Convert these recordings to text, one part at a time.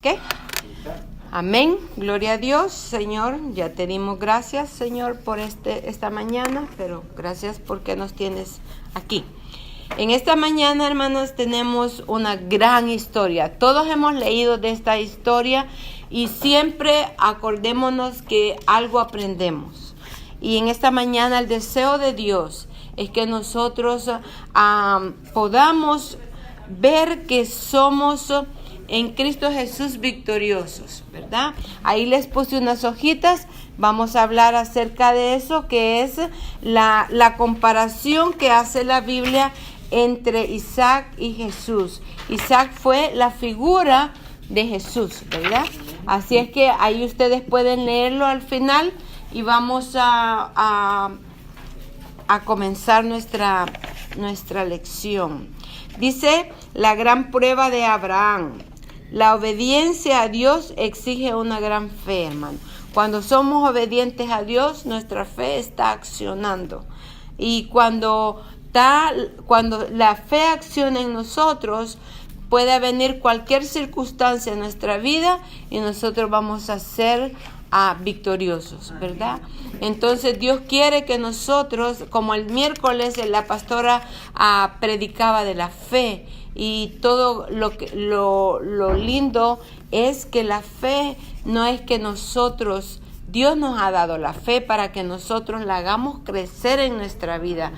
¿Qué? Amén. Gloria a Dios, Señor. Ya te dimos gracias, Señor, por esta mañana, pero gracias porque nos tienes aquí. En esta mañana, hermanos, tenemos una gran historia. Todos hemos leído de esta historia y siempre acordémonos que algo aprendemos. Y en esta mañana el deseo de Dios es que nosotros podamos ver que somos en Cristo Jesús victoriosos, ¿verdad? Ahí les puse unas hojitas. Vamos a hablar acerca de eso, que es la comparación que hace la Biblia entre Isaac y Jesús. Isaac fue la figura de Jesús, ¿verdad? Así es que ahí ustedes pueden leerlo al final y vamos a comenzar nuestra lección. Dice la gran prueba de Abraham. La obediencia a Dios exige una gran fe, hermano. Cuando somos obedientes a Dios, nuestra fe está accionando. Y cuando la fe acciona en nosotros, puede venir cualquier circunstancia en nuestra vida y nosotros vamos a ser victoriosos, ¿verdad? Entonces Dios quiere que nosotros, como el miércoles la pastora predicaba de la fe, y todo lo lindo es que la fe no es que nosotros, Dios nos ha dado la fe para que nosotros la hagamos crecer en nuestra vida.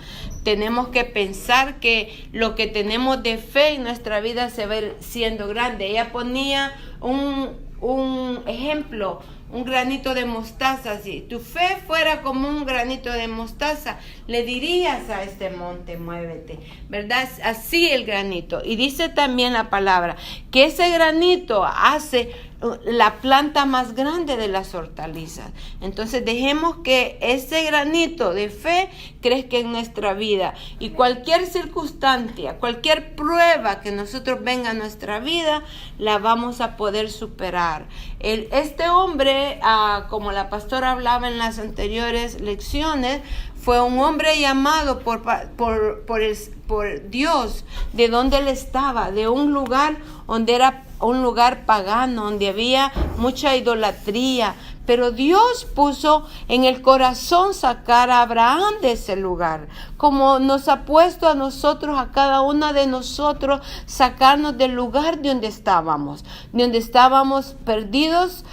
Tenemos que pensar que lo que tenemos de fe en nuestra vida se va siendo grande. Ella ponía un ejemplo, un granito de mostaza. Si tu fe fuera como un granito de mostaza, le dirías a este monte, muévete, ¿verdad? Así el granito. Y dice también la palabra que ese granito hace la planta más grande de las hortalizas. Entonces dejemos que ese granito de fe crezca en nuestra vida, y cualquier circunstancia, cualquier prueba que nosotros venga a nuestra vida, la vamos a poder superar. Este hombre, como la pastora hablaba en las anteriores lecciones, fue un hombre llamado por Dios, de donde él estaba, de un lugar donde era un lugar pagano, donde había mucha idolatría. Pero Dios puso en el corazón sacar a Abraham de ese lugar, como nos ha puesto a nosotros, a cada una de nosotros, sacarnos del lugar de donde estábamos perdidos,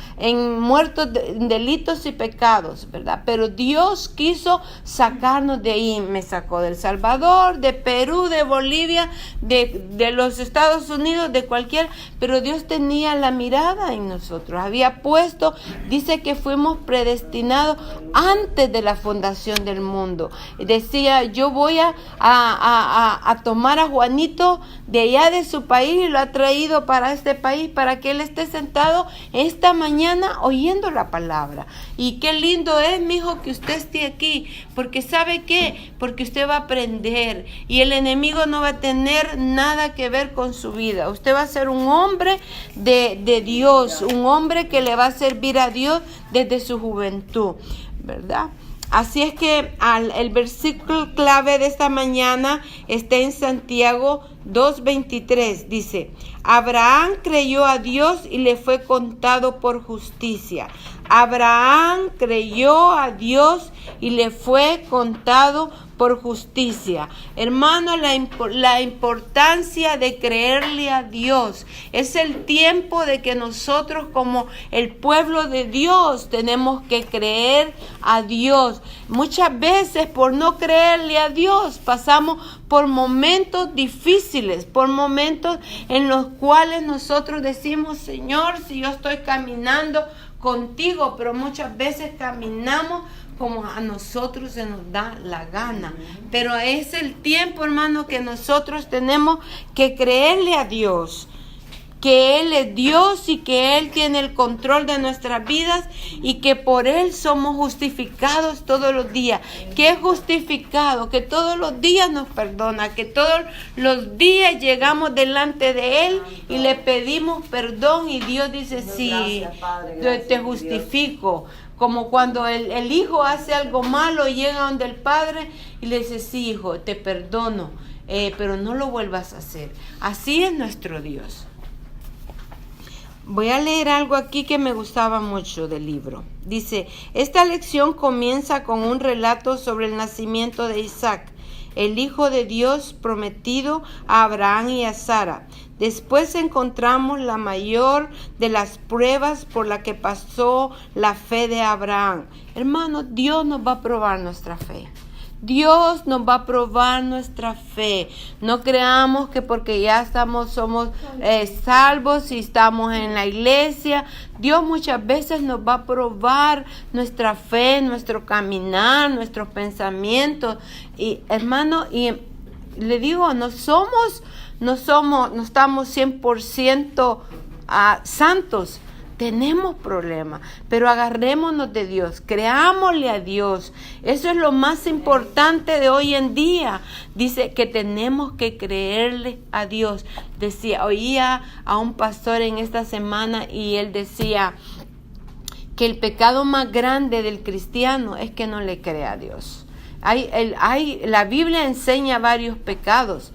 muertos en delitos y pecados, ¿verdad? Pero Dios quiso sacarnos de ahí. Me sacó de El Salvador, de Perú, de Bolivia, de los Estados Unidos, de cualquier, pero Dios tenía la mirada en nosotros, había puesto, dice que fuimos predestinados antes de la fundación del mundo. Decía, yo voy a tomar a Juanito de allá de su país, y lo ha traído para este país, para que él esté sentado esta mañana oyendo la palabra. Y qué lindo es, mijo, que usted esté aquí, porque ¿sabe qué? Porque usted va a aprender, y el enemigo no va a tener nada que ver con su vida. Usted va a ser un hombre de Dios, un hombre que le va a servir a Dios desde su juventud, ¿verdad? Así es que el versículo clave de esta mañana está en Santiago 2:23. Dice, Abraham creyó a Dios y le fue contado por justicia. Abraham creyó a Dios y le fue contado por justicia. Hermano, la importancia de creerle a Dios. Es el tiempo de que nosotros, como el pueblo de Dios, tenemos que creer a Dios. Muchas veces, por no creerle a Dios, pasamos por momentos difíciles, por momentos en los cuales nosotros decimos, Señor, si yo estoy caminando contigo, pero muchas veces caminamos como a nosotros se nos da la gana. Pero es el tiempo, hermano, que nosotros tenemos que creerle a Dios, que Él es Dios y que Él tiene el control de nuestras vidas, y que por Él somos justificados todos los días. Que es justificado, que todos los días nos perdona, que todos los días llegamos delante de Él y le pedimos perdón, y Dios dice, sí, te justifico. Como cuando el hijo hace algo malo y llega donde el padre y le dice, sí, hijo, te perdono, pero no lo vuelvas a hacer. Así es nuestro Dios. Voy a leer algo aquí que me gustaba mucho del libro. Dice, esta lección comienza con un relato sobre el nacimiento de Isaac, el hijo de Dios prometido a Abraham y a Sara. Después encontramos la mayor de las pruebas por la que pasó la fe de Abraham. Hermano, Dios nos va a probar nuestra fe. Dios nos va a probar nuestra fe. No creamos que porque ya somos salvos y estamos en la iglesia. Dios muchas veces nos va a probar nuestra fe, nuestro caminar, nuestros pensamientos. Y hermano, y le digo, no estamos 100% santos. Tenemos problemas, pero agarrémonos de Dios, creámosle a Dios. Eso es lo más importante de hoy en día. Dice que tenemos que creerle a Dios. Oía a un pastor en esta semana y él decía que el pecado más grande del cristiano es que no le cree a Dios. La Biblia enseña varios pecados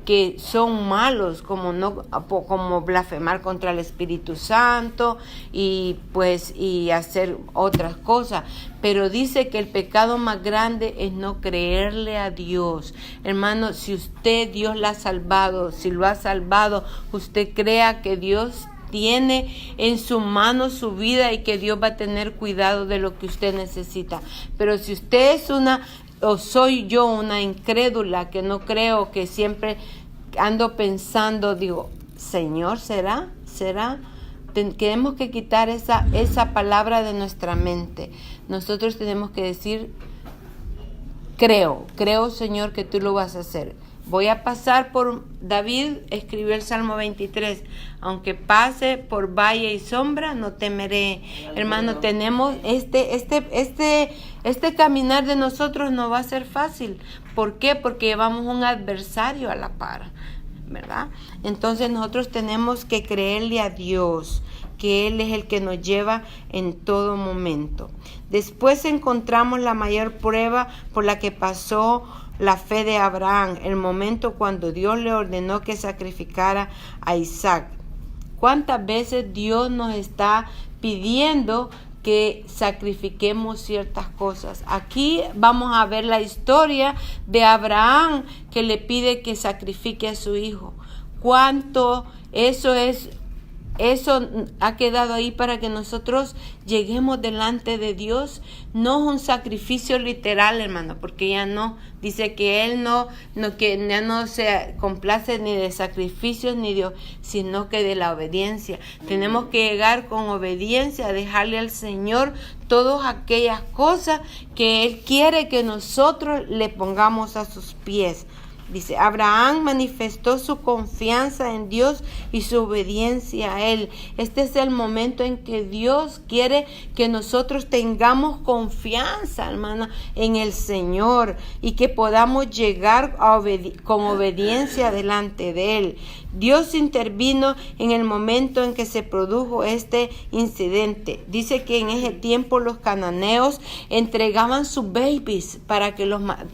que son malos, como blasfemar contra el Espíritu Santo y hacer otras cosas, pero dice que el pecado más grande es no creerle a Dios. Hermano, si Dios la ha salvado, si lo ha salvado, usted crea que Dios tiene en su mano su vida y que Dios va a tener cuidado de lo que usted necesita. Pero si usted es soy yo una incrédula que no creo, que siempre ando pensando, digo, Señor, ¿será? Tenemos que quitar esa palabra de nuestra mente. Nosotros tenemos que decir, creo, Señor, que tú lo vas a hacer. Voy a pasar por David, escribió el Salmo 23. Aunque pase por valle y sombra, no temeré. Hermano, tenemos este caminar de nosotros no va a ser fácil. ¿Por qué? Porque llevamos un adversario a la par, ¿verdad? Entonces nosotros tenemos que creerle a Dios, que Él es el que nos lleva en todo momento. Después encontramos la mayor prueba por la que pasó la fe de Abraham, el momento cuando Dios le ordenó que sacrificara a Isaac. ¿Cuántas veces Dios nos está pidiendo que sacrifiquemos ciertas cosas? Aquí vamos a ver la historia de Abraham, que le pide que sacrifique a su hijo. ¿Cuánto eso ha quedado ahí para que nosotros lleguemos delante de Dios? No es un sacrificio literal, hermano, porque ya no, dice que Él que ya no se complace ni de sacrificios ni de, sino que de la obediencia. Tenemos que llegar con obediencia a dejarle al Señor todas aquellas cosas que Él quiere que nosotros le pongamos a sus pies. Dice, Abraham manifestó su confianza en Dios y su obediencia a Él. Este es el momento en que Dios quiere que nosotros tengamos confianza, hermana, en el Señor y que podamos llegar con obediencia delante de Él. Dios intervino en el momento en que se produjo este incidente. Dice que en ese tiempo los cananeos entregaban sus babies para que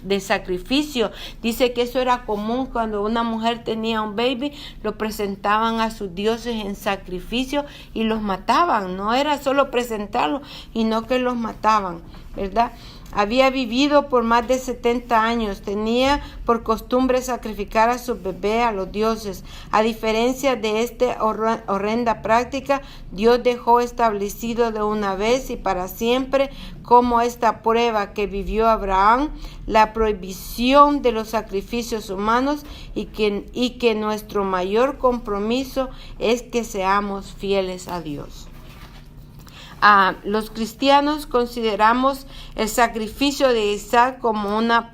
de sacrificio. Dice que eso era común cuando una mujer tenía un baby, lo presentaban a sus dioses en sacrificio y los mataban. No era solo presentarlo, sino que los mataban, ¿verdad? Había vivido por más de 70 años. Tenía por costumbre sacrificar a su bebé a los dioses. A diferencia de esta horrenda práctica, Dios dejó establecido de una vez y para siempre, como esta prueba que vivió Abraham, la prohibición de los sacrificios humanos y que nuestro mayor compromiso es que seamos fieles a Dios. Los cristianos consideramos el sacrificio de Isaac como una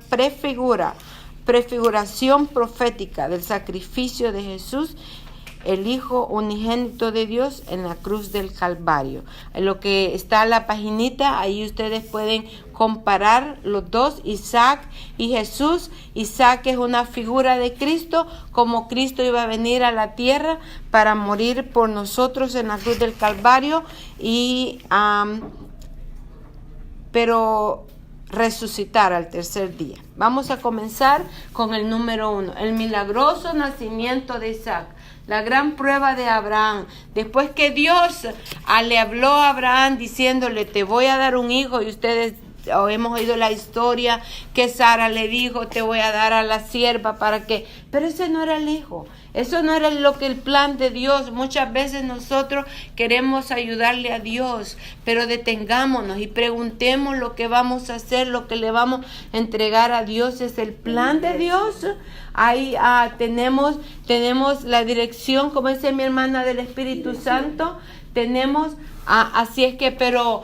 prefiguración profética del sacrificio de Jesús, el Hijo unigénito de Dios, en la cruz del Calvario. En lo que está en la paginita, ahí ustedes pueden comparar los dos, Isaac y Jesús. Isaac es una figura de Cristo, como Cristo iba a venir a la tierra para morir por nosotros en la cruz del Calvario, pero resucitar al tercer día. Vamos a comenzar con el número 1, el milagroso nacimiento de Isaac. la gran prueba de Abraham. Después que Dios le habló a Abraham diciéndole, te voy a dar un hijo, y ustedes hemos oído la historia que Sara le dijo, te voy a dar a la sierva para que... Pero ese no era el hijo. Eso no era el plan de Dios. Muchas veces nosotros queremos ayudarle a Dios, pero detengámonos y preguntemos lo que vamos a hacer, lo que le vamos a entregar a Dios. ¿Es el plan de Dios? Ahí tenemos la dirección, como dice mi hermana, del Espíritu Santo. Tenemos, así es que, pero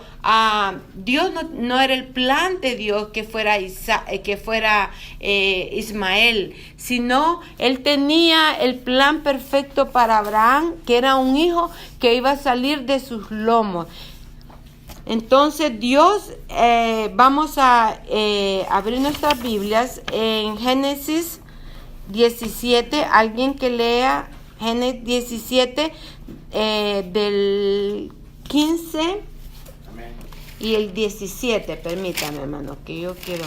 Dios no era el plan de Dios que fuera Ismael, sino Él tenía el plan perfecto para Abraham, que era un hijo que iba a salir de sus lomos. Entonces Dios, vamos a abrir nuestras Biblias en Génesis 17, alguien que lea Génesis 17 del 15 y el 17, permítame, hermano, que yo quiero.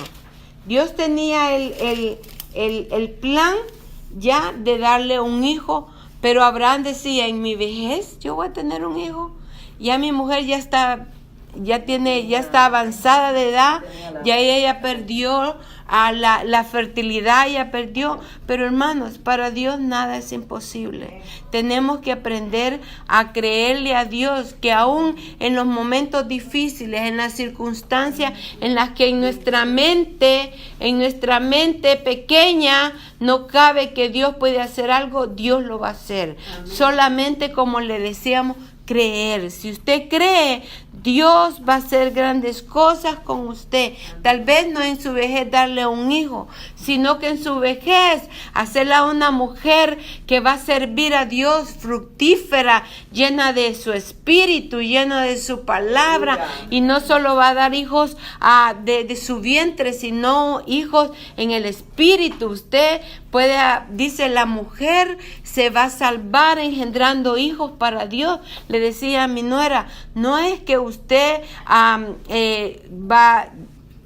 Dios tenía el plan ya de darle un hijo, pero Abraham decía, en mi vejez yo voy a tener un hijo. Ya mi mujer ya está avanzada de edad, ya ella perdió la fertilidad, ya perdió. Pero hermanos, para Dios nada es imposible. Tenemos que aprender a creerle a Dios, que aún en los momentos difíciles, en las circunstancias en las que en nuestra mente pequeña no cabe que Dios puede hacer algo, Dios lo va a hacer. Amén. Solamente, como le decíamos, creer. Si usted cree, Dios va a hacer grandes cosas con usted. Tal vez no en su vejez darle un hijo, sino que en su vejez hacerla una mujer que va a servir a Dios, fructífera, llena de su espíritu, llena de su palabra. Y no solo va a dar hijos de su vientre, sino hijos en el espíritu. Usted puede, dice, la mujer se va a salvar engendrando hijos para Dios. Le decía a mi nuera, no es que usted va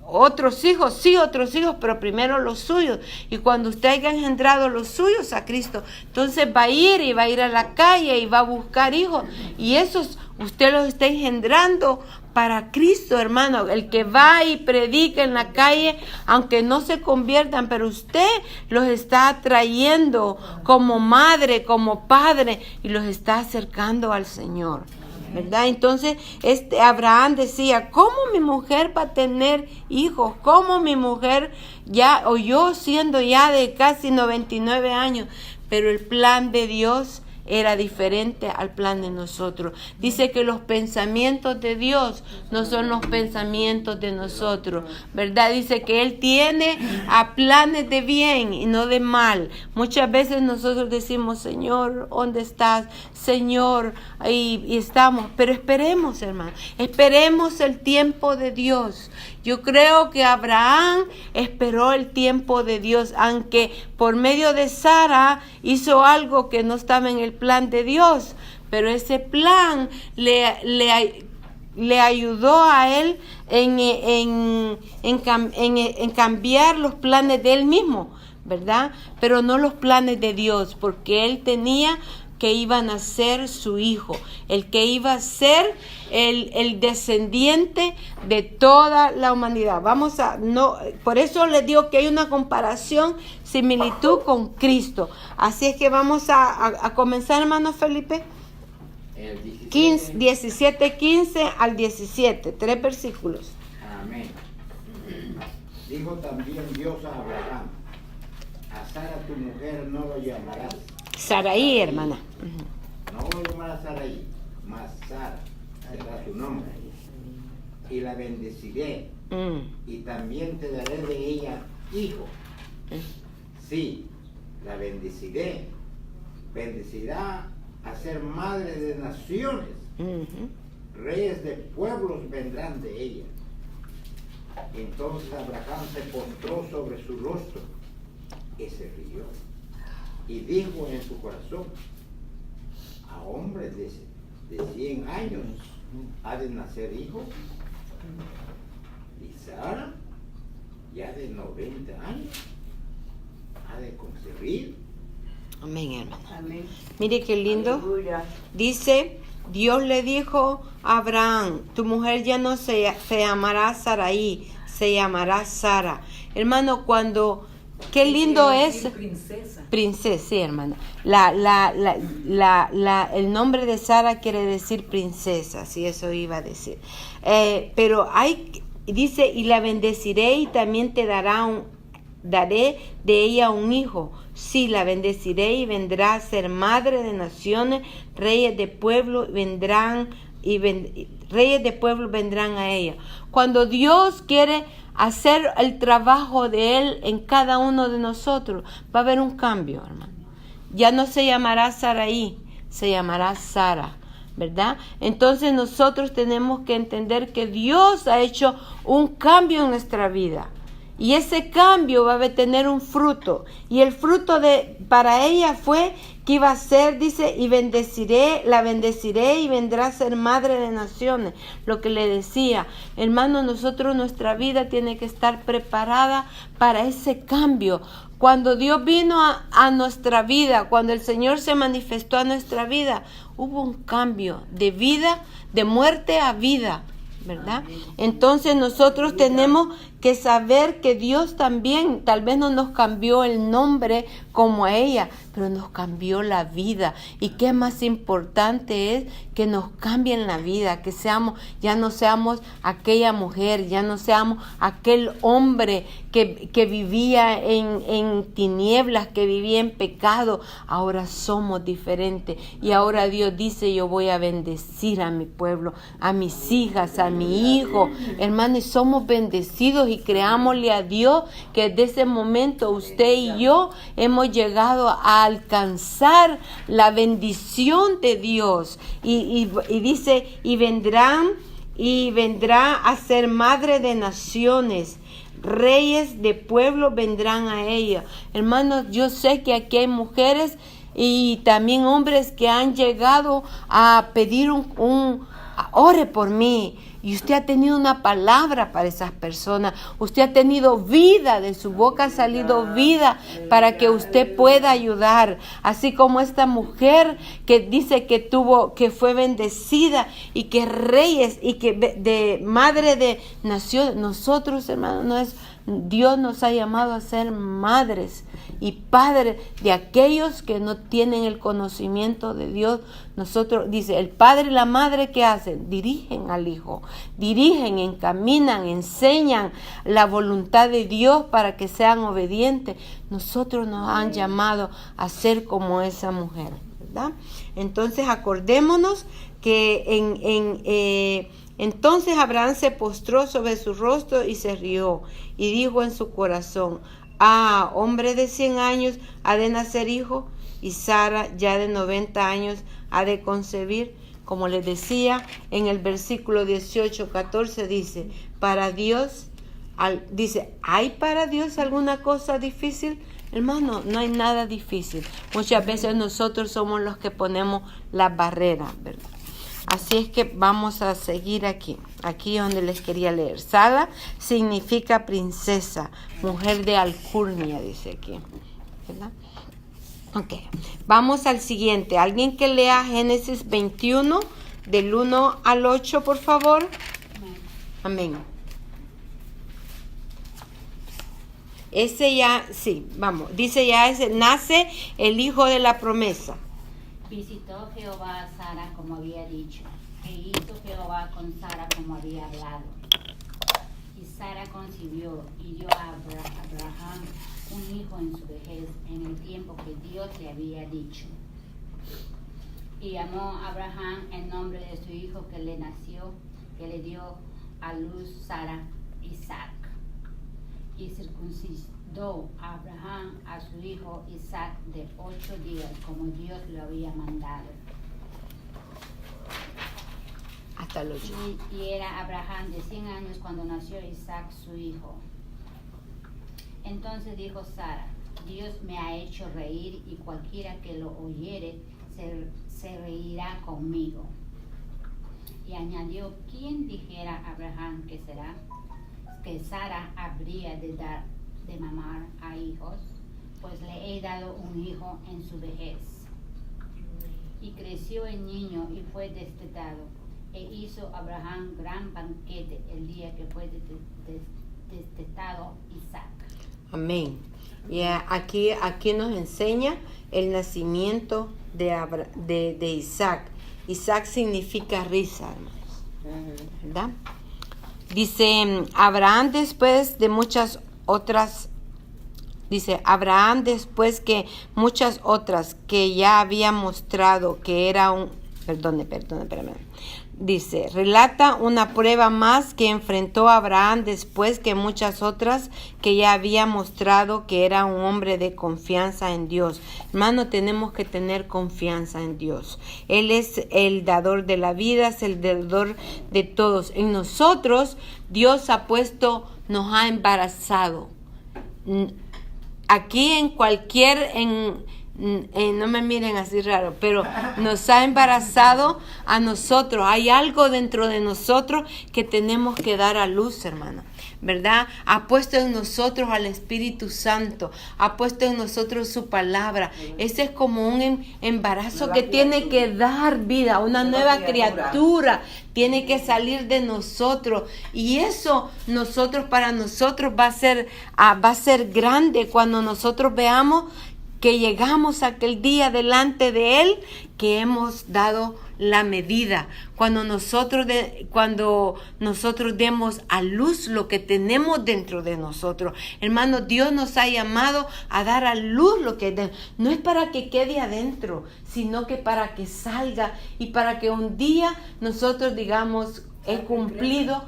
otros hijos, sí, otros hijos, pero primero los suyos. Y cuando usted haya engendrado los suyos a Cristo, entonces va a ir a la calle y va a buscar hijos. Y esos usted los está engendrando para Cristo, hermano. El que va y predica en la calle, aunque no se conviertan, pero usted los está atrayendo como madre, como padre, y los está acercando al Señor, ¿verdad? Entonces Abraham decía, ¿cómo mi mujer va a tener hijos? ¿Cómo mi mujer ya, o yo siendo ya de casi 99 años? Pero el plan de Dios era diferente al plan de nosotros. Dice que los pensamientos de Dios no son los pensamientos de nosotros, ¿verdad? Dice que Él tiene planes de bien y no de mal. Muchas veces nosotros decimos, Señor, ¿dónde estás? Señor, y estamos, pero esperemos, hermano, esperemos el tiempo de Dios. Yo creo que Abraham esperó el tiempo de Dios, aunque por medio de Sara hizo algo que no estaba en el plan de Dios, pero ese plan le ayudó a él en cambiar los planes de él mismo, ¿verdad? Pero no los planes de Dios, porque él tenía que iban a ser su hijo, el que iba a ser el descendiente de toda la humanidad. Por eso les digo que hay una comparación, similitud con Cristo. Así es que vamos a comenzar, hermano Felipe. 17:15 al 17, 3 versículos. Amén. Dijo también Dios a Abraham, a Sara tu mujer no lo llamarás Saraí, hermana. No lo llamarás Saraí, mas Sara será tu nombre. Y la bendeciré, y también te daré de ella hijo. Sí, la bendeciré. Bendecirá a ser madre de naciones. Reyes de pueblos vendrán de ella. Entonces Abraham se postró sobre su rostro y se rió. Y dijo en su corazón, a hombres de 100 años ha de nacer hijo. Y Sara, ya de 90 años, ha de concebir. Amén, hermano. Amén. Mire qué lindo. Aleluya. Dice, Dios le dijo a Abraham, tu mujer ya no se llamará Sarai, se llamará Sara. Hermano, qué lindo es. Princesa. Princesa, sí, hermano. El nombre de Sara quiere decir princesa, sí, eso iba a decir. Pero dice, y la bendeciré y también daré de ella un hijo. Sí, la bendeciré y vendrá a ser madre de naciones, reyes de pueblo vendrán a ella. Cuando Dios quiere hacer el trabajo de Él en cada uno de nosotros, va a haber un cambio, hermano. Ya no se llamará Sarai, se llamará Sara, ¿verdad? Entonces nosotros tenemos que entender que Dios ha hecho un cambio en nuestra vida. Y ese cambio va a tener un fruto. Y el fruto para ella fue que iba a ser, dice, la bendeciré y vendrá a ser madre de naciones. Lo que le decía, hermano, nuestra vida tiene que estar preparada para ese cambio. Cuando Dios vino a nuestra vida, cuando el Señor se manifestó a nuestra vida, hubo un cambio de vida, de muerte a vida, ¿verdad? Entonces nosotros tenemos que saber que Dios también, tal vez no nos cambió el nombre como a ella, pero nos cambió la vida. Y qué más importante es que nos cambien la vida, que ya no seamos aquella mujer, ya no seamos aquel hombre que vivía en tinieblas, que vivía en pecado. Ahora somos diferentes. Y ahora Dios dice, yo voy a bendecir a mi pueblo, a mis hijas, a mi hijo. Hermanos, y somos bendecidos y creámosle a Dios que desde ese momento usted y yo hemos llegado a alcanzar la bendición de Dios. Y dice, y vendrá a ser madre de naciones. Reyes de pueblo vendrán a ella. Hermanos, yo sé que aquí hay mujeres y también hombres que han llegado a pedir ore por mí. Y usted ha tenido una palabra para esas personas. Usted ha tenido vida, de su boca ha salido vida para que usted pueda ayudar. Así como esta mujer que dice que fue bendecida y que reyes y que de madre de naciones. Nosotros, hermanos, Dios nos ha llamado a ser madres y padres de aquellos que no tienen el conocimiento de Dios. Nosotros, dice, el padre y la madre, ¿qué hacen? Dirigen al hijo, dirigen, encaminan, enseñan la voluntad de Dios para que sean obedientes. Nosotros nos han llamado a ser como esa mujer, ¿verdad? Entonces acordémonos que entonces Abraham se postró sobre su rostro y se rió y dijo en su corazón, hombre de 100 años ha de nacer hijo, y Sara ya de 90 años ha de concebir. Como les decía en el versículo 18-14 dice, ¿hay para Dios alguna cosa difícil? Hermano, no hay nada difícil. Muchas veces nosotros somos los que ponemos las barreras, ¿verdad? Así es que vamos a seguir aquí donde les quería leer. Sara significa princesa, mujer de alcurnia, dice aquí, ¿verdad? Ok, vamos al siguiente. Alguien que lea Génesis 21, del 1 al 8, por favor. Amén. Ese ya, sí, vamos. Dice nace el hijo de la promesa. Visitó Jehová a Sara como había dicho, e hizo Jehová con Sara como había hablado. Y Sara concibió y dio a Abraham un hijo en su vejez, en el tiempo que Dios le había dicho. Y llamó a Abraham el nombre de su hijo que le nació, que le dio a luz Sara, Isaac. Y circuncidó a Abraham a su hijo Isaac de 8 días, como Dios lo había mandado. Hasta el 8. Y era Abraham de 100 años cuando nació Isaac su hijo. Entonces dijo Sara, Dios me ha hecho reír, y cualquiera que lo oyere se reirá conmigo. Y añadió, ¿quién dijera a Abraham que Sara habría de dar de mamar a hijos? pues le he dado un hijo en su vejez. Y creció el niño y fue destetado, e hizo Abraham gran banquete el día que fue destetado Isaac. Amén. Y aquí nos enseña el nacimiento de Isaac. Isaac significa risa, hermanos, ¿verdad? Dice Abraham después que muchas otras que ya había mostrado que era un... Espérame. Dice, relata una prueba más que enfrentó Abraham después que muchas otras que ya había mostrado que era un hombre de confianza en Dios. Hermano, tenemos que tener confianza en Dios. Él es el dador de la vida, es el dador de todos. En nosotros, Dios nos ha embarazado. Aquí no me miren así raro, pero nos ha embarazado a nosotros. Hay algo dentro de nosotros que tenemos que dar a luz, hermano, ¿verdad? Ha puesto en nosotros al Espíritu Santo, ha puesto en nosotros su palabra. Ese es como un embarazo que tiene que dar vida, una nueva criatura tiene que salir de nosotros, y eso para nosotros va a ser grande cuando nosotros veamos que llegamos a aquel día delante de Él, que hemos dado la medida. Cuando nosotros demos a luz lo que tenemos dentro de nosotros. Hermano, Dios nos ha llamado a dar a luz lo que no es para que quede adentro, sino que para que salga y para que un día nosotros digamos, he cumplido,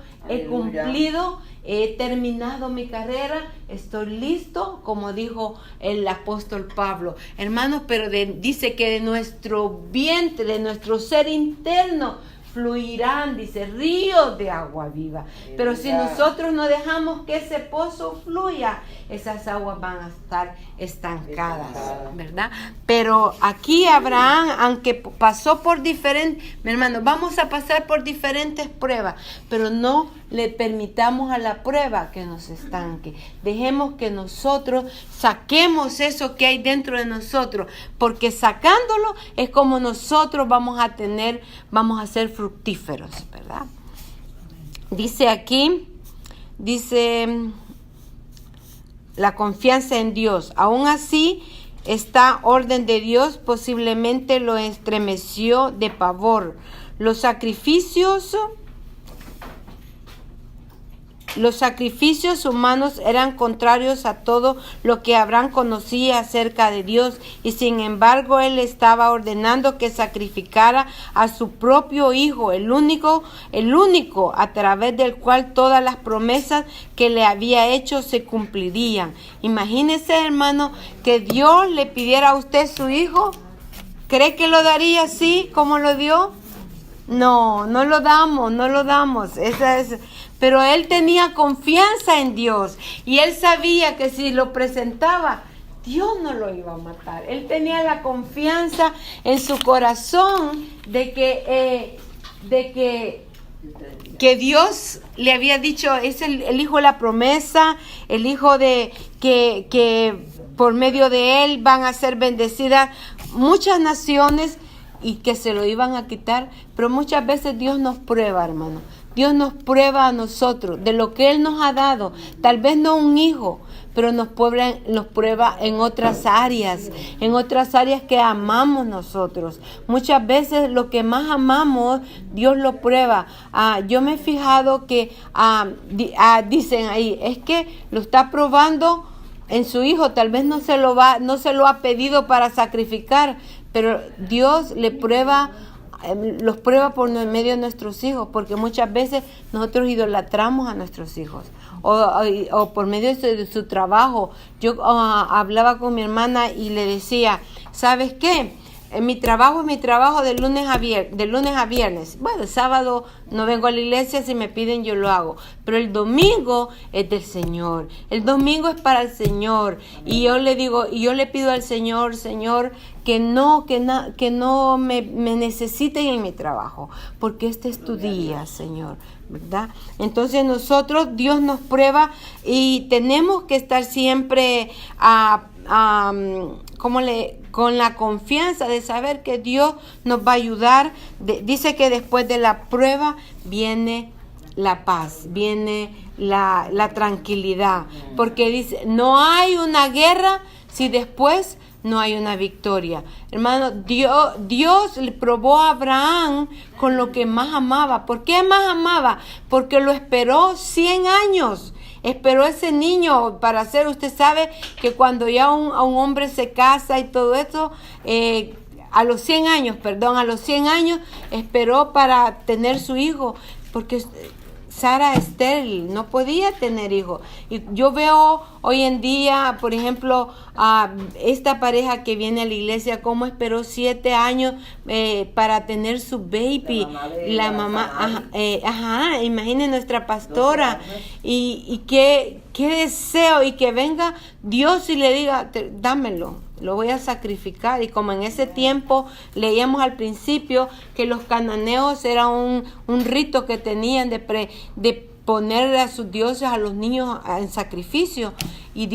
he terminado mi carrera, estoy listo, como dijo el apóstol Pablo. Hermanos, pero dice que de nuestro vientre, de nuestro ser interno, fluirán, dice, ríos de agua viva. Pero si nosotros no dejamos que ese pozo fluya, esas aguas van a estar estancadas, ¿verdad? Pero aquí Abraham, aunque pasó por diferentes, mi hermano, vamos a pasar por diferentes pruebas, pero no le permitamos a la prueba que nos estanque. Dejemos que nosotros saquemos eso que hay dentro de nosotros, porque sacándolo es como nosotros vamos a ser fructíferos, ¿verdad? Dice aquí, la confianza en Dios. Aún así, esta orden de Dios posiblemente lo estremeció de pavor. Los sacrificios humanos eran contrarios a todo lo que Abraham conocía acerca de Dios, y sin embargo él estaba ordenando que sacrificara a su propio hijo, el único a través del cual todas las promesas que le había hecho se cumplirían. Imagínese, hermano, que Dios le pidiera a usted su hijo. ¿Cree que lo daría así como lo dio? No lo damos. Pero él tenía confianza en Dios y él sabía que si lo presentaba, Dios no lo iba a matar. Él tenía la confianza en su corazón de que Dios le había dicho, es el hijo de la promesa, el hijo de que por medio de él van a ser bendecidas muchas naciones, y que se lo iban a quitar. Pero muchas veces Dios nos prueba, hermano. Dios nos prueba a nosotros de lo que Él nos ha dado. Tal vez no un hijo, pero nos prueba en otras áreas que amamos nosotros. Muchas veces lo que más amamos, Dios lo prueba. Yo me he fijado que dicen ahí, es que lo está probando en su hijo. Tal vez no se lo ha pedido para sacrificar, pero Dios los prueba por medio de nuestros hijos, porque muchas veces nosotros idolatramos a nuestros hijos, o por medio de su trabajo. Yo hablaba con mi hermana y le decía, ¿sabes qué? En mi trabajo es mi trabajo de lunes a viernes. Bueno, el sábado no vengo a la iglesia, si me piden yo lo hago. Pero el domingo es del Señor. El domingo es para el Señor. Y yo le digo, y yo le pido al Señor, Señor, que no me necesiten en mi trabajo, porque este es tu día, Señor, ¿verdad? Entonces nosotros, Dios nos prueba y tenemos que estar siempre con la confianza de saber que Dios nos va a ayudar. Dice que después de la prueba viene la paz, viene la tranquilidad, porque dice, no hay una guerra si después no hay una victoria. Hermano, Dios le probó a Abraham con lo que más amaba. ¿Por qué más amaba? Porque lo esperó 100 años. Esperó ese niño para hacer, usted sabe que cuando ya un hombre se casa y todo eso, a los 100 años esperó para tener su hijo, porque Sara estéril, no podía tener hijos. Y yo veo hoy en día, por ejemplo, a esta pareja que viene a la iglesia, cómo esperó 7 años para tener su baby. La mamá, imaginen nuestra pastora. Y qué deseo, y que venga Dios y le diga, dámelo, lo voy a sacrificar. Y como en ese tiempo leíamos al principio que los cananeos era un rito que tenían de poner a sus dioses, a los niños en sacrificio. Y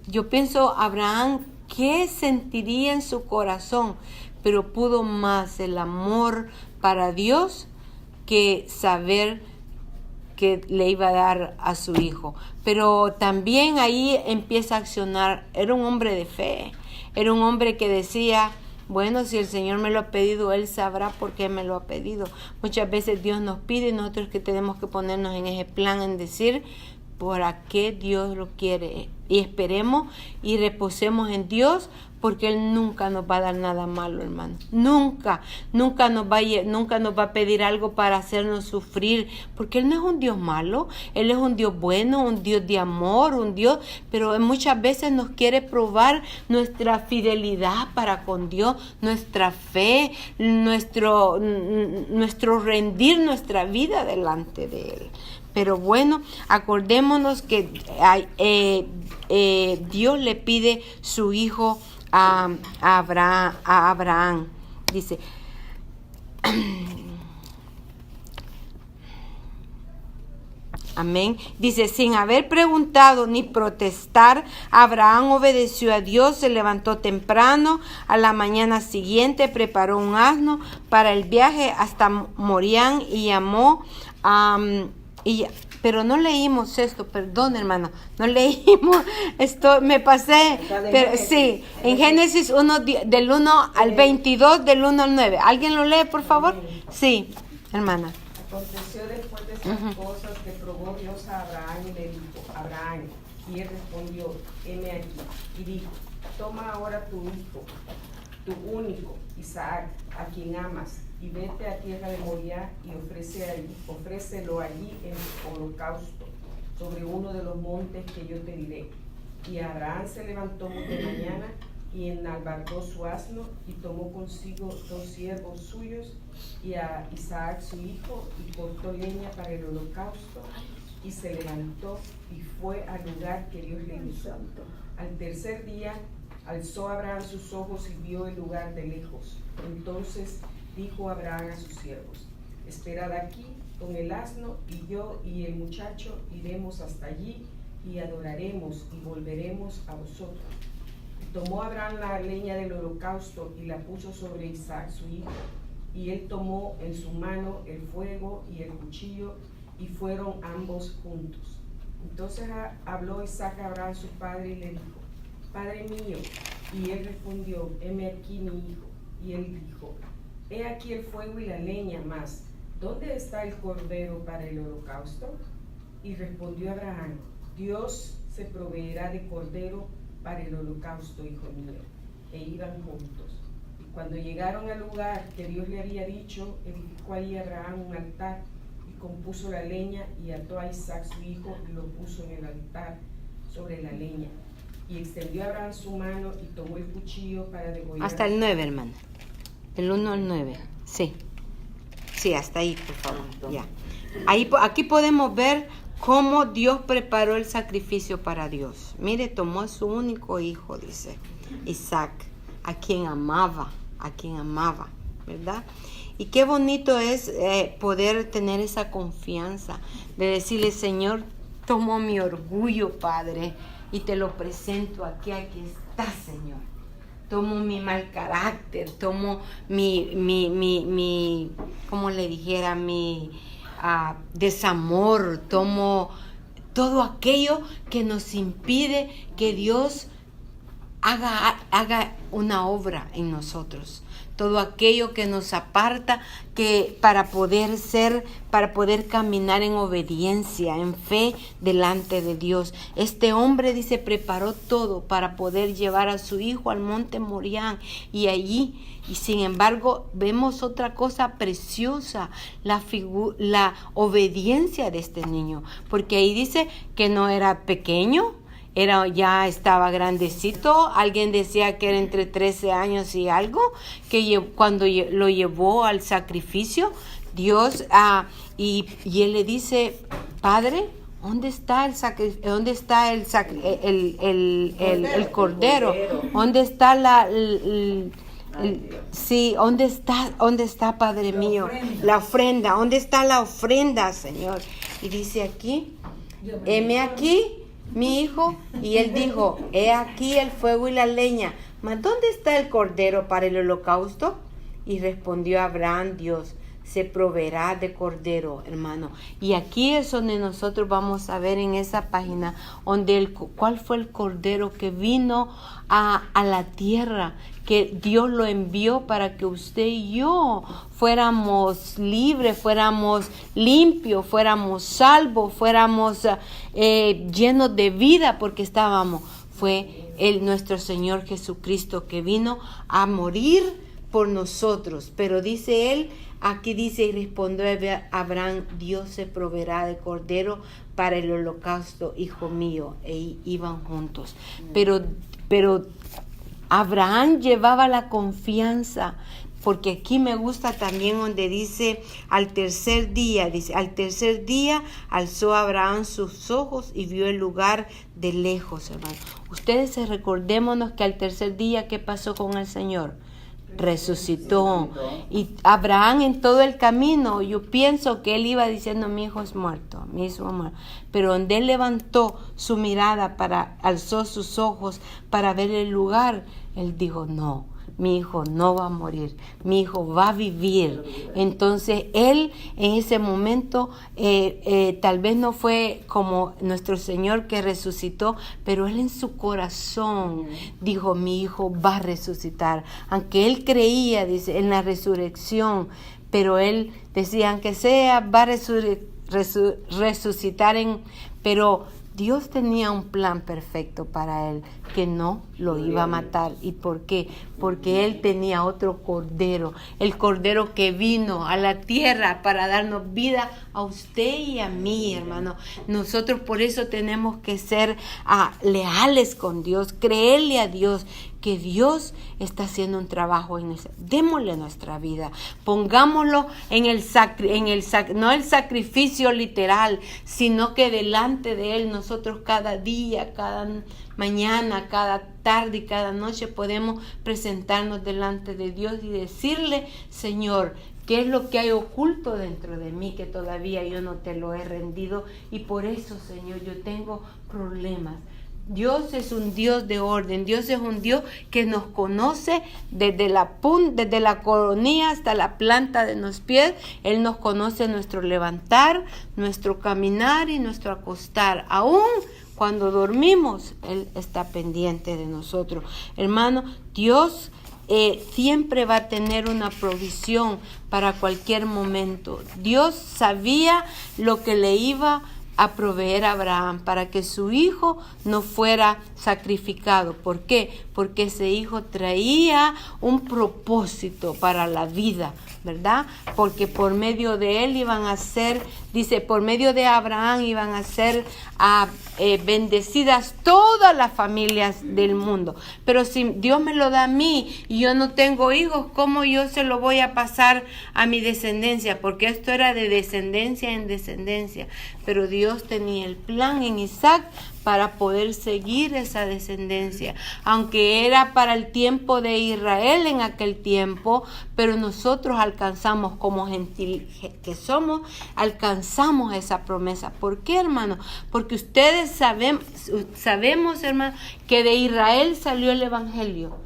yo pienso, Abraham, ¿qué sentiría en su corazón? Pero pudo más el amor para Dios que saber que le iba a dar a su hijo. Pero también ahí empieza a accionar. Era un hombre de fe. Era un hombre que decía, bueno, si el Señor me lo ha pedido, Él sabrá por qué me lo ha pedido. Muchas veces Dios nos pide y nosotros que tenemos que ponernos en ese plan, en decir, ¿por qué Dios lo quiere? Y esperemos y reposemos en Dios, porque Él nunca nos va a dar nada malo, hermano. Nunca nos va a pedir algo para hacernos sufrir, porque Él no es un Dios malo. Él es un Dios bueno, un Dios de amor, un Dios, pero muchas veces nos quiere probar nuestra fidelidad para con Dios, nuestra fe, nuestro rendir nuestra vida delante de Él. Pero bueno, acordémonos que Dios le pide su hijo a Abraham. Dice, amén. Dice, sin haber preguntado ni protestar, Abraham obedeció a Dios, se levantó temprano. A la mañana siguiente preparó un asno para el viaje hasta Morián y llamó pero no leímos esto, perdón, hermano, no leímos esto, me pasé, pero sí, en Génesis 1, del 1 al 22, del 1 al 9. ¿Alguien lo lee, por favor? Sí, hermana. Aconteció después de esas cosas que probó Dios a Abraham y le dijo, Abraham, y él respondió, heme aquí, y dijo, toma ahora tu hijo, tu único, Isaac, a quien amas, y vete a tierra de Moriah y ofrécelo allí en holocausto sobre uno de los montes que yo te diré. Y Abraham se levantó muy de mañana y enalbardó su asno y tomó consigo 2 siervos suyos y a Isaac su hijo y cortó leña para el holocausto y se levantó y fue al lugar que Dios le hizo. Al tercer día alzó Abraham sus ojos y vio el lugar de lejos. Entonces dijo Abraham a sus siervos, esperad aquí con el asno, y yo y el muchacho iremos hasta allí y adoraremos y volveremos a vosotros. Tomó Abraham la leña del holocausto y la puso sobre Isaac su hijo, y él tomó en su mano el fuego y el cuchillo, y fueron ambos juntos. Entonces habló Isaac a Abraham su padre y le dijo, Padre mío. Y él respondió, heme aquí mi hijo. Y él dijo, he aquí el fuego y la leña, mas ¿dónde está el cordero para el holocausto? Y respondió Abraham, Dios se proveerá de cordero para el holocausto, hijo mío. E iban juntos. Y cuando llegaron al lugar que Dios le había dicho, edificó allí Abraham un altar y compuso la leña y ató a Isaac su hijo y lo puso en el altar sobre la leña. Y extendió Abraham su mano y tomó el cuchillo para degollar. Hasta el 9, hermana. El 1 al 9. Sí. Sí, hasta ahí, por favor. Ya. Aquí podemos ver cómo Dios preparó el sacrificio para Dios. Mire, tomó a su único hijo, dice Isaac, a quien amaba, ¿verdad? Y qué bonito es poder tener esa confianza de decirle, Señor, tomo mi orgullo, Padre, y te lo presento aquí está, Señor. Tomo mi mal carácter, tomo mi ¿cómo le dijera? Mi desamor, tomo todo aquello que nos impide que Dios haga una obra en nosotros. Todo aquello que nos aparta para poder caminar en obediencia, en fe delante de Dios. Este hombre, dice, preparó todo para poder llevar a su hijo al monte Morián y sin embargo vemos otra cosa preciosa, la obediencia de este niño, porque ahí dice que no era pequeño, ya estaba grandecito. Alguien decía que era entre 13 años y algo, que cuando lo llevó al sacrificio, Dios, y él le dice, Padre, ¿dónde está el cordero? ¿Dónde está sí, ¿dónde está, Padre mío? La ofrenda, ¿dónde está la ofrenda, Señor? Y dice aquí, heme aquí, mi hijo, y él dijo, he aquí el fuego y la leña, mas ¿dónde está el cordero para el holocausto? Y respondió Abraham, Dios, se proveerá de cordero, hermano. Y aquí es donde nosotros vamos a ver en esa página, cuál fue el cordero que vino a la tierra, que Dios lo envió para que usted y yo fuéramos libres, fuéramos limpios, fuéramos salvos, fuéramos llenos de vida, porque fue nuestro Señor Jesucristo que vino a morir por nosotros. Pero dice él, aquí dice, y respondió Abraham, Dios se proveerá de cordero para el holocausto, hijo mío. E iban juntos. Pero Abraham llevaba la confianza, porque aquí me gusta también donde dice, al tercer día alzó Abraham sus ojos y vio el lugar de lejos, hermano. Ustedes recordémonos que al tercer día, ¿qué pasó con el Señor? Resucitó. Y Abraham en todo el camino, yo pienso que él iba diciendo, mi hijo es muerto, mi hijo es muerto. Pero donde él levantó su mirada, alzó sus ojos para ver el lugar, él dijo, no, mi hijo no va a morir, mi hijo va a vivir. Entonces él en ese momento tal vez no fue como nuestro Señor que resucitó, pero él en su corazón dijo, mi hijo va a resucitar. Aunque él creía, dice, en la resurrección, pero él decía, aunque sea, va a resucitar pero Dios tenía un plan perfecto para él, que no lo iba a matar. ¿Y por qué? Porque él tenía otro cordero, el cordero que vino a la tierra para darnos vida a usted y a mí, hermano. Nosotros por eso tenemos que ser leales con Dios, creerle a Dios, que Dios está haciendo un trabajo démosle nuestra vida, pongámoslo no el sacrificio literal, sino que delante de Él nosotros cada día, cada mañana, cada tarde y cada noche podemos presentarnos delante de Dios y decirle, Señor, ¿qué es lo que hay oculto dentro de mí que todavía yo no te lo he rendido? Y por eso, Señor, yo tengo problemas. Dios es un Dios de orden. Dios es un Dios que nos conoce desde la coronilla hasta la planta de los pies. Él nos conoce nuestro levantar, nuestro caminar y nuestro acostar. Aún cuando dormimos, Él está pendiente de nosotros. Hermano, Dios siempre va a tener una provisión para cualquier momento. Dios sabía lo que le iba a proveer a Abraham para que su hijo no fuera sacrificado. ¿Por qué? Porque ese hijo traía un propósito para la vida, ¿verdad? Porque por medio de él iban a ser, dice, por medio de Abraham iban a ser bendecidas todas las familias del mundo. Pero si Dios me lo da a mí y yo no tengo hijos, ¿cómo yo se lo voy a pasar a mi descendencia? Porque esto era de descendencia en descendencia. Pero Dios tenía el plan en Isaac para poder seguir esa descendencia, aunque era para el tiempo de Israel en aquel tiempo, pero nosotros alcanzamos como gentil que somos, alcanzamos esa promesa. ¿Por qué, hermano? Porque ustedes sabemos, hermano, que de Israel salió el evangelio.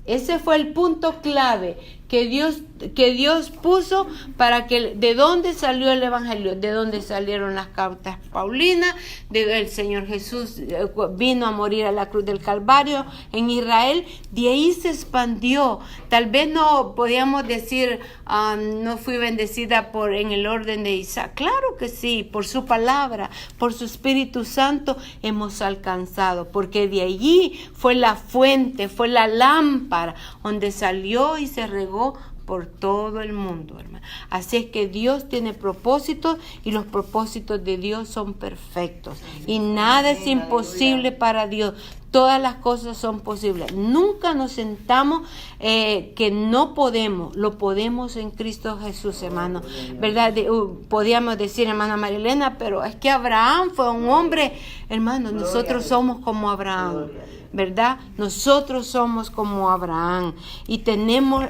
Ese fue el punto clave que Dios puso para que de dónde salió el evangelio, de dónde salieron las cartas paulinas, de el Señor Jesús vino a morir a la cruz del Calvario en Israel, de ahí se expandió. Tal vez no podíamos decir no fui bendecida en el orden de Isaac. Claro que sí, por su palabra, por su Espíritu Santo hemos alcanzado, porque de allí fue la fuente, fue la lámpara donde salió y se regó por todo el mundo, hermano. Así es que Dios tiene propósitos y los propósitos de Dios son perfectos y nada es imposible para Dios. Todas las cosas son posibles. Nunca nos sentamos que no podemos. Lo podemos en Cristo Jesús, hermano. ¿Verdad? Podíamos decir, hermana Marilena, pero es que Abraham fue un hombre. Hermano, nosotros somos como Abraham. ¿Verdad? Nosotros somos como Abraham y tenemos,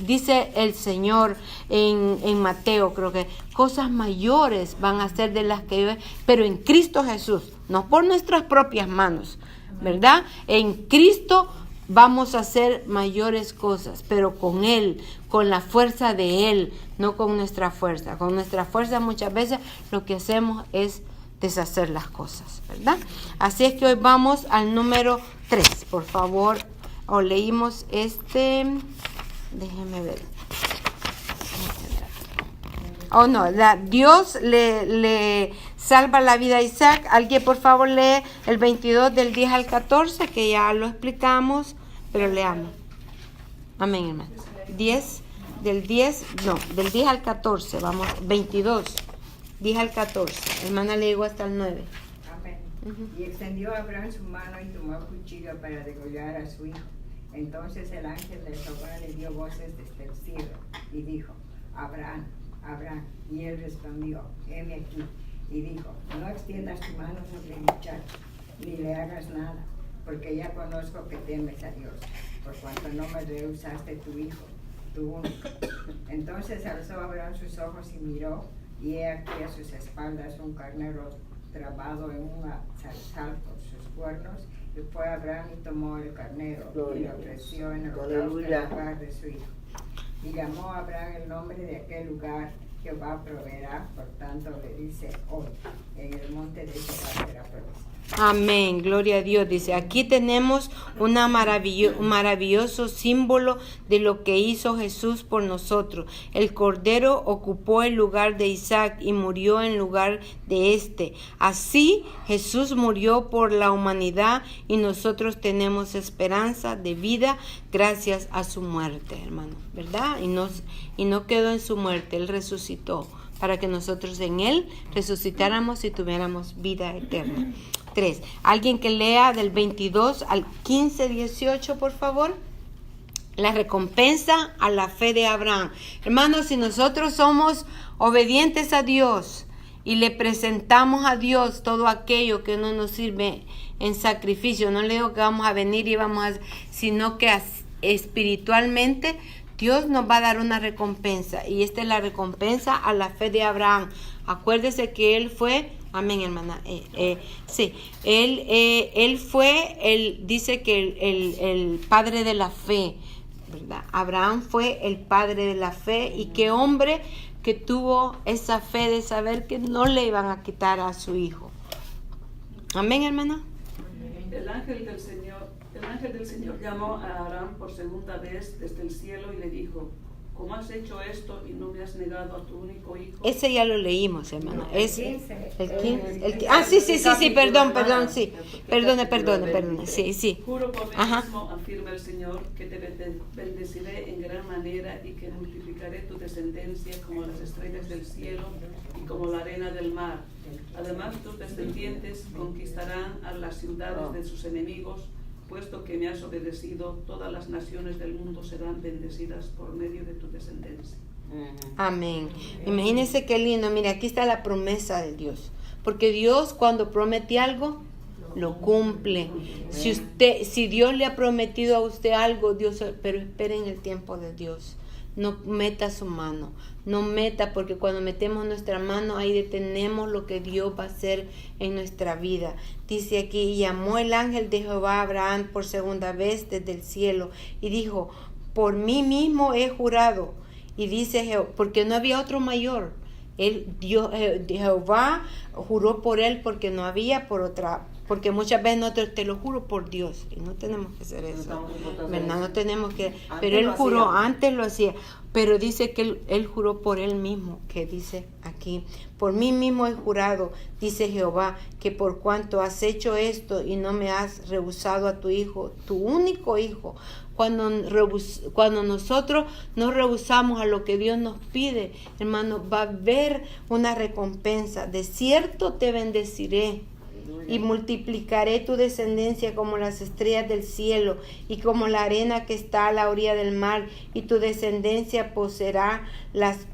dice el Señor en Mateo, creo que cosas mayores van a ser de las que yo, pero en Cristo Jesús, no por nuestras propias manos, ¿verdad? En Cristo vamos a hacer mayores cosas, pero con Él, con la fuerza de Él, no con nuestra fuerza. Con nuestra fuerza muchas veces lo que hacemos es deshacer las cosas, ¿verdad? Así es que hoy vamos al número 3, por favor. Leímos déjeme ver. Dios le salva la vida a Isaac. Alguien por favor lee el 22 del 10 al 14, que ya lo explicamos, pero leamos. Amén, hermano. Del 10 al 14, vamos, 22. 10 al 14. Hermana le llegó hasta el 9. Amén. Y extendió Abraham su mano y tomó cuchillo para degollar a su hijo. Entonces el ángel de Jehová le dio voces desde el cielo y dijo: Abraham, Abraham. Y él respondió: heme aquí. Y dijo: no extiendas tu mano sobre el muchacho, ni le hagas nada, porque ya conozco que temes a Dios, por cuanto no me rehusaste tu hijo, tu único. Entonces alzó Abraham sus ojos y miró, y he aquí a sus espaldas un carnero trabado en un zarzal con sus cuernos, y fue Abraham y tomó el carnero y lo ofreció en el lugar de su hijo. Y llamó a Abraham el nombre de aquel lugar: Jehová proveerá. Por tanto le dice hoy: en el monte de Jehová será provisto. Amén, gloria a Dios. Dice, aquí tenemos un maravilloso símbolo de lo que hizo Jesús por nosotros. El Cordero ocupó el lugar de Isaac y murió en lugar de este. Así Jesús murió por la humanidad y nosotros tenemos esperanza de vida gracias a su muerte, hermano, ¿verdad? Y no quedó en su muerte, Él resucitó para que nosotros en Él resucitáramos y tuviéramos vida eterna. 3. Alguien que lea del 22 al 15, 18, por favor. La recompensa a la fe de Abraham. Hermanos, si nosotros somos obedientes a Dios y le presentamos a Dios todo aquello que no nos sirve en sacrificio, no le digo que vamos a venir y sino que espiritualmente Dios nos va a dar una recompensa. Y esta es la recompensa a la fe de Abraham. Acuérdese que él fue... Amén, hermana. Sí, él fue, dice que el padre de la fe, ¿verdad? Abraham fue el padre de la fe, y qué hombre que tuvo esa fe de saber que no le iban a quitar a su hijo. Amén, hermana. El ángel del Señor llamó a Abraham por segunda vez desde el cielo y le dijo: ¿cómo has hecho esto y no me has negado a tu único hijo? Ese ya lo leímos, hermana. El Es 15. el 15. Sí, perdón, sí. Perdone. Sí. Juro por mí Ajá. mismo, afirma el Señor, que te bendeciré en gran manera y que multiplicaré tu descendencia como las estrellas del cielo y como la arena del mar. Además, tus descendientes conquistarán a las ciudades de sus enemigos, puesto que me has obedecido, todas las naciones del mundo serán bendecidas por medio de tu descendencia. Amén. Imagínense qué lindo. Mira, aquí está la promesa de Dios. Porque Dios, cuando promete algo, lo cumple. Si Dios le ha prometido a usted algo, Dios, pero esperen el tiempo de Dios. No meta su mano, no meta, porque cuando metemos nuestra mano, ahí detenemos lo que Dios va a hacer en nuestra vida. Dice aquí, y llamó el ángel de Jehová a Abraham por segunda vez desde el cielo, y dijo, por mí mismo he jurado. Y dice, porque no había otro mayor. Jehová juró por él porque no había por otra. Porque muchas veces nosotros, te lo juro por Dios, y no tenemos que hacer eso, ¿verdad? No tenemos que, pero él juró, antes lo hacía, pero dice que él juró por él mismo, que dice aquí, por mí mismo he jurado, dice Jehová, que por cuanto has hecho esto y no me has rehusado a tu hijo, tu único hijo. Cuando nosotros nos rehusamos a lo que Dios nos pide, hermano, va a haber una recompensa. De cierto te bendeciré y multiplicaré tu descendencia como las estrellas del cielo y como la arena que está a la orilla del mar, y tu descendencia poseerá las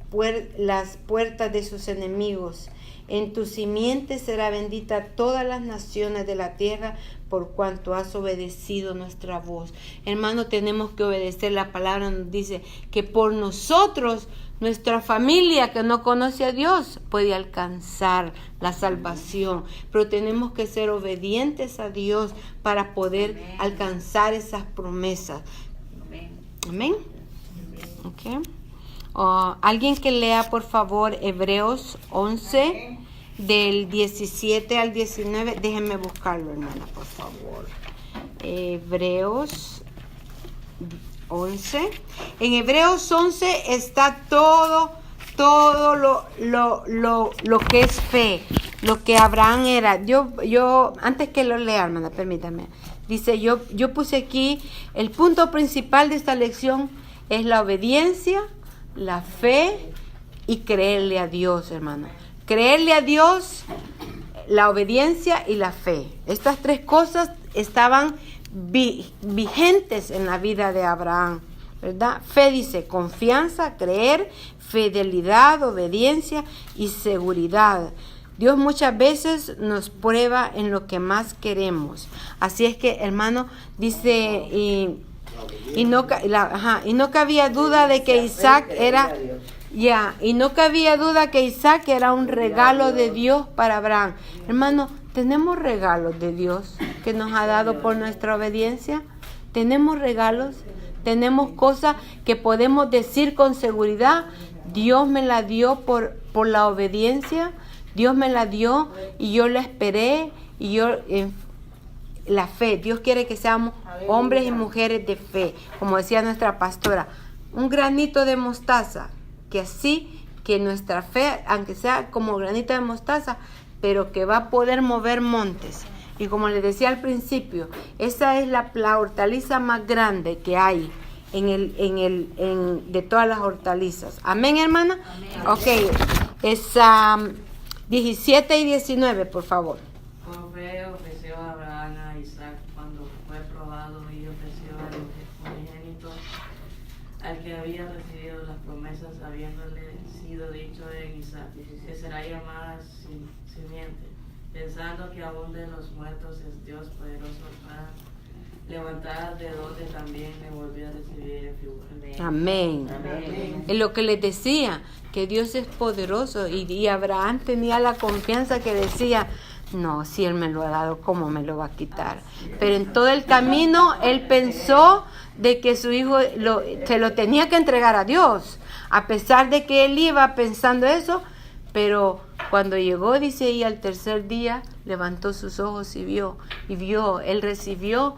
puertas de sus enemigos. En tu simiente será bendita todas las naciones de la tierra, por cuanto has obedecido nuestra voz. Hermano, tenemos que obedecer. La palabra nos dice que por nosotros, nuestra familia que no conoce a Dios puede alcanzar la salvación, pero tenemos que ser obedientes a Dios para poder alcanzar esas promesas. Amén. Okay. Alguien que lea, por favor, Hebreos 11, del 17 al 19. Déjenme buscarlo, hermana, por favor. Hebreos 11. En Hebreos 11 está todo lo que es fe, lo que Abraham era. Yo antes que lo lea, hermana, permítame. Dice, yo puse aquí, el punto principal de esta lección es la obediencia, la fe y creerle a Dios, hermano. Creerle a Dios, la obediencia y la fe. Estas tres cosas estaban vigentes en la vida de Abraham, ¿verdad? Fe dice confianza, creer, fidelidad, obediencia y seguridad. Dios muchas veces nos prueba en lo que más queremos. Así es que, hermano, dice, y no cabía duda de que Isaac era... y no cabía duda que Isaac era un regalo de Dios para Abraham. Hermano, tenemos regalos de Dios que nos ha dado por nuestra obediencia. Tenemos regalos, tenemos cosas que podemos decir con seguridad. Dios me la dio por la obediencia. Dios me la dio y yo la esperé. Y yo la fe. Dios quiere que seamos hombres y mujeres de fe. Como decía nuestra pastora, un granito de mostaza. Que así, que nuestra fe, aunque sea como granito de mostaza, pero que va a poder mover montes. Y como les decía al principio, esa es la hortaliza más grande que hay de todas las hortalizas. Amén, hermana. Amén. Ok, es 17 y 19, por favor. Por fe ofreció Abraham a Isaac cuando fue probado, y ofreció al unigénito, al que había recibido las promesas, habiéndole sido dicho en Isaac, que será llamada simiente, pensando que aún de los muertos es Dios poderoso para levantar, de donde también le volvió a recibir en figura. Amén. Amén. Es lo que les decía, que Dios es poderoso, y Abraham tenía la confianza que decía, no, si Él me lo ha dado, ¿cómo me lo va a quitar? Pero en todo el camino Él pensó de que su hijo se lo tenía que entregar a Dios, a pesar de que él iba pensando eso. Pero cuando llegó, dice, y al tercer día levantó sus ojos y vio, él recibió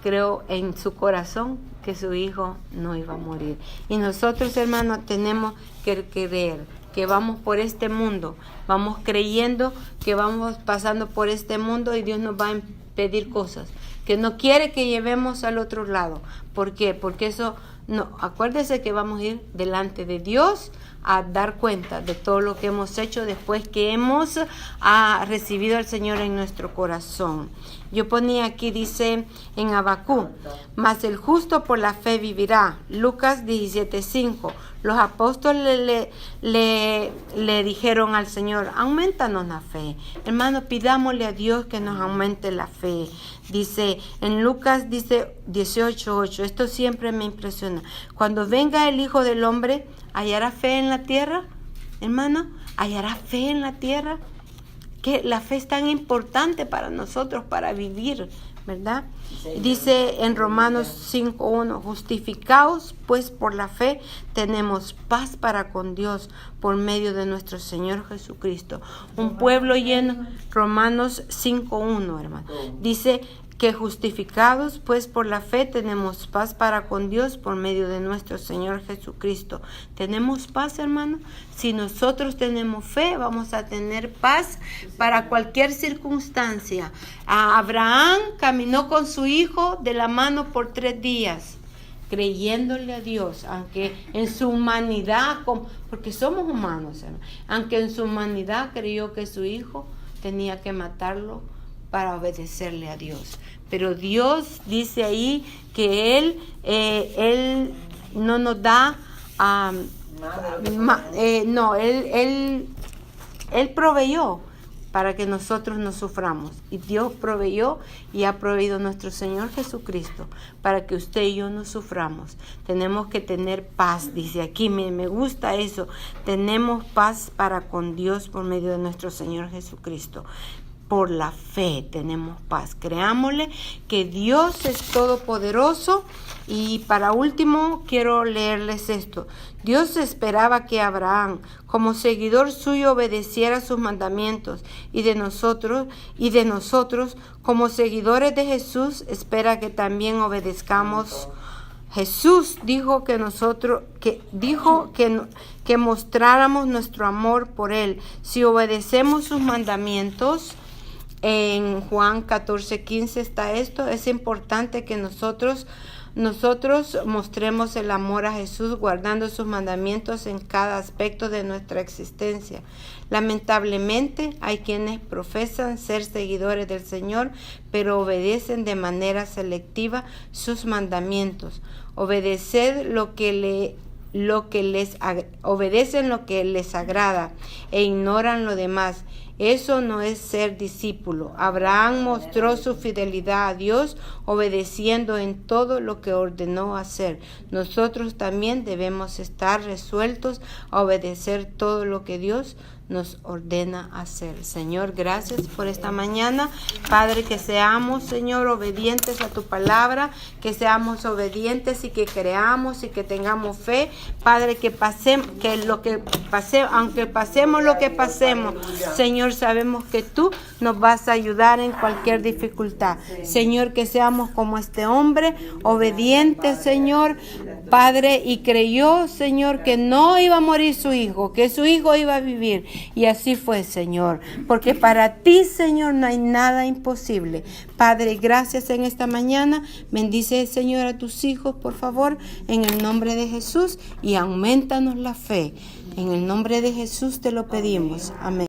creó en su corazón que su hijo no iba a morir. Y nosotros, hermanos, tenemos que creer que vamos por este mundo, vamos creyendo que vamos pasando por este mundo y Dios nos va a pedir cosas que no quiere que llevemos al otro lado. ¿Por qué? Porque eso no, acuérdese que vamos a ir delante de Dios a dar cuenta de todo lo que hemos hecho después que hemos recibido al Señor en nuestro corazón. Yo ponía aquí, dice en Habacuc, mas el justo por la fe vivirá. Lucas 17:5. Los apóstoles le dijeron al Señor, aumentanos la fe. Hermano, pidámosle a Dios que nos aumente la fe. Dice, en Lucas dice 18:8, esto siempre me impresiona. Cuando venga el Hijo del Hombre, ¿hallará fe en la tierra? Hermano, ¿hallará fe en la tierra? Que la fe es tan importante para nosotros, para vivir, ¿verdad? Dice en Romanos 5:1, justificaos pues por la fe, tenemos paz para con Dios por medio de nuestro Señor Jesucristo. Un pueblo lleno, Romanos 5:1, hermano. Dice que justificados pues por la fe tenemos paz para con Dios por medio de nuestro Señor Jesucristo. ¿Tenemos paz, hermano? Si nosotros tenemos fe, vamos a tener paz para cualquier circunstancia. Abraham caminó con su hijo de la mano por 3 días, creyéndole a Dios, aunque en su humanidad, porque somos humanos, hermano, aunque en su humanidad creyó que su hijo tenía que matarlo para obedecerle a Dios. Pero Dios dice ahí que Él no nos da, Él proveyó para que nosotros no suframos. Y Dios proveyó y ha proveído nuestro Señor Jesucristo para que usted y yo no suframos. Tenemos que tener paz, dice aquí, me gusta eso. Tenemos paz para con Dios por medio de nuestro Señor Jesucristo. Por la fe tenemos paz. Creámosle que Dios es todopoderoso. Y para último quiero leerles esto. Dios esperaba que Abraham, como seguidor suyo, obedeciera sus mandamientos, y de nosotros, como seguidores de Jesús, espera que también obedezcamos. Jesús dijo que mostráramos nuestro amor por Él si obedecemos sus mandamientos. En Juan 14:15 está esto. Es importante que nosotros mostremos el amor a Jesús guardando sus mandamientos en cada aspecto de nuestra existencia. Lamentablemente hay quienes profesan ser seguidores del Señor, pero obedecen de manera selectiva sus mandamientos. Obedecen lo que les agrada e ignoran lo demás. Eso no es ser discípulo. Abraham mostró su fidelidad a Dios obedeciendo en todo lo que ordenó hacer. Nosotros también debemos estar resueltos a obedecer todo lo que Dios nos ordena hacer. Señor, gracias por esta mañana. Padre, que seamos, Señor, obedientes a tu palabra, que seamos obedientes y que creamos y que tengamos fe. Padre, que pasemos, aunque pasemos lo que pasemos, Señor, sabemos que tú nos vas a ayudar en cualquier dificultad. Señor, que seamos como este hombre, obedientes, Señor, Padre, y creyó, Señor, que no iba a morir su hijo, que su hijo iba a vivir. Y así fue, Señor, porque para ti, Señor, no hay nada imposible. Padre, gracias en esta mañana. Bendice, Señor, a tus hijos, por favor, en el nombre de Jesús, y aumentanos la fe. En el nombre de Jesús te lo pedimos. Amén.